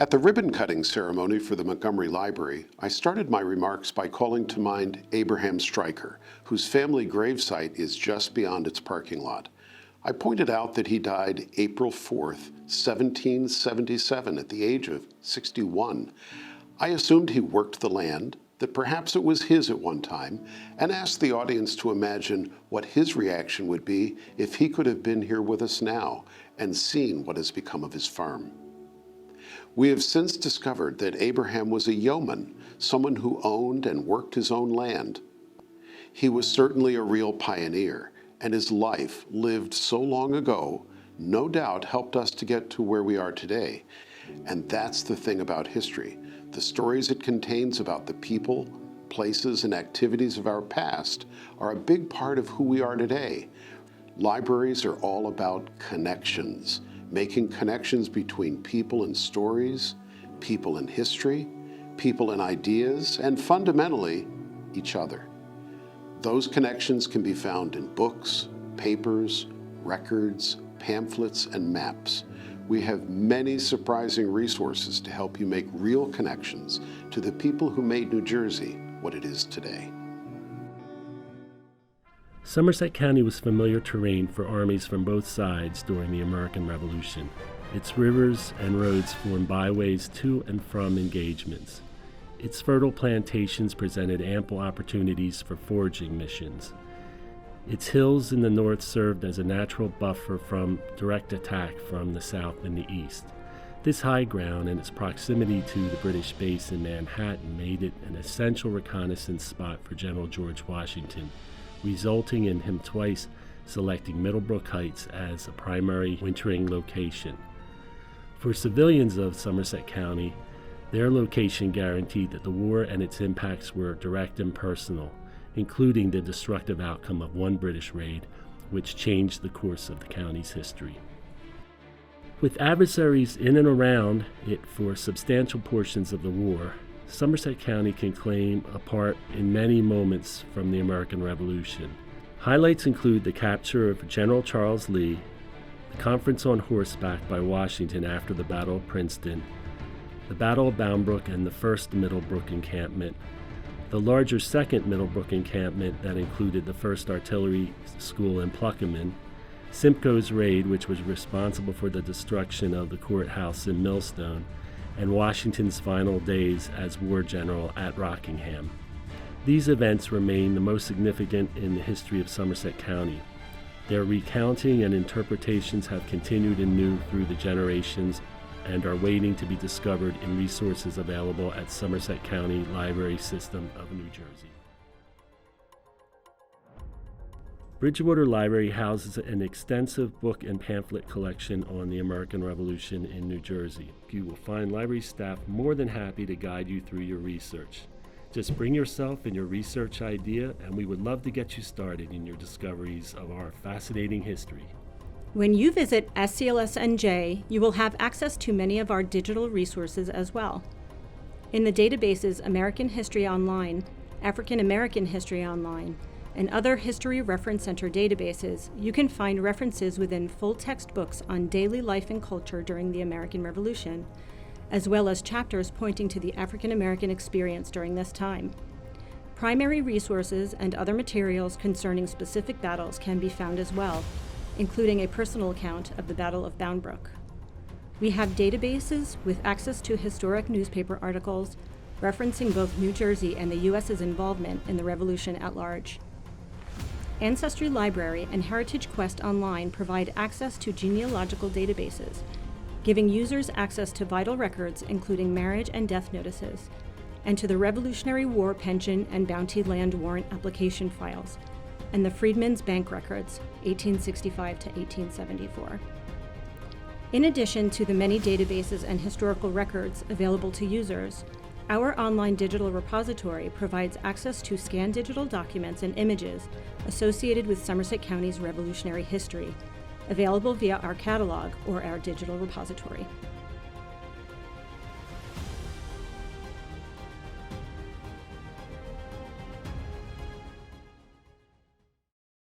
At the ribbon-cutting ceremony for the Montgomery Library, I started my remarks by calling to mind Abraham Stryker, whose family gravesite is just beyond its parking lot. I pointed out that he died April 4th, 1777, at the age of 61. I assumed he worked the land, that perhaps it was his at one time, and asked the audience to imagine what his reaction would be if he could have been here with us now and seen what has become of his farm. We have since discovered that Abraham was a yeoman, someone who owned and worked his own land. He was certainly a real pioneer, and his life, lived so long ago, no doubt helped us to get to where we are today. And that's the thing about history. The stories it contains about the people, places, and activities of our past are a big part of who we are today. Libraries are all about connections, making connections between people and stories, people and history, people and ideas, and fundamentally, each other. Those connections can be found in books, papers, records, pamphlets, and maps. We have many surprising resources to help you make real connections to the people who made New Jersey what it is today. Somerset County was familiar terrain for armies from both sides during the American Revolution. Its rivers and roads formed byways to and from engagements. Its fertile plantations presented ample opportunities for foraging missions. Its hills in the north served as a natural buffer from direct attack from the south and the east. This high ground and its proximity to the British base in Manhattan made it an essential reconnaissance spot for General George Washington, resulting in him twice selecting Middlebrook Heights as a primary wintering location. For civilians of Somerset County, their location guaranteed that the war and its impacts were direct and personal, including the destructive outcome of one British raid, which changed the course of the county's history. With adversaries in and around it for substantial portions of the war, Somerset County can claim a part in many moments from the American Revolution. Highlights include the capture of General Charles Lee, the conference on horseback by Washington after the Battle of Princeton, the Battle of Bound Brook and the First Middlebrook Encampment, the larger Second Middlebrook Encampment that included the 1st Artillery School in Pluckeman, Simcoe's raid, which was responsible for the destruction of the courthouse in Millstone, and Washington's final days as war general at Rockingham. These events remain the most significant in the history of Somerset County. Their recounting and interpretations have continued anew through the generations and are waiting to be discovered in resources available at Somerset County Library System of New Jersey. Bridgewater Library houses an extensive book and pamphlet collection on the American Revolution in New Jersey. You will find library staff more than happy to guide you through your research. Just bring yourself and your research idea, and we would love to get you started in your discoveries of our fascinating history. When you visit SCLS-NJ, you will have access to many of our digital resources as well. In the databases American History Online, African American History Online, and other History Reference Center databases, you can find references within full textbooks on daily life and culture during the American Revolution, as well as chapters pointing to the African American experience during this time. Primary resources and other materials concerning specific battles can be found as well, including a personal account of the Battle of Bound Brook. We have databases with access to historic newspaper articles referencing both New Jersey and the U.S.'s involvement in the Revolution at large. Ancestry Library and Heritage Quest Online provide access to genealogical databases, giving users access to vital records including marriage and death notices, and to the Revolutionary War pension and bounty land warrant application files, and the Freedmen's Bank records, 1865 to 1874. In addition to the many databases and historical records available to users, our online digital repository provides access to scanned digital documents and images associated with Somerset County's revolutionary history, available via our catalog or our digital repository.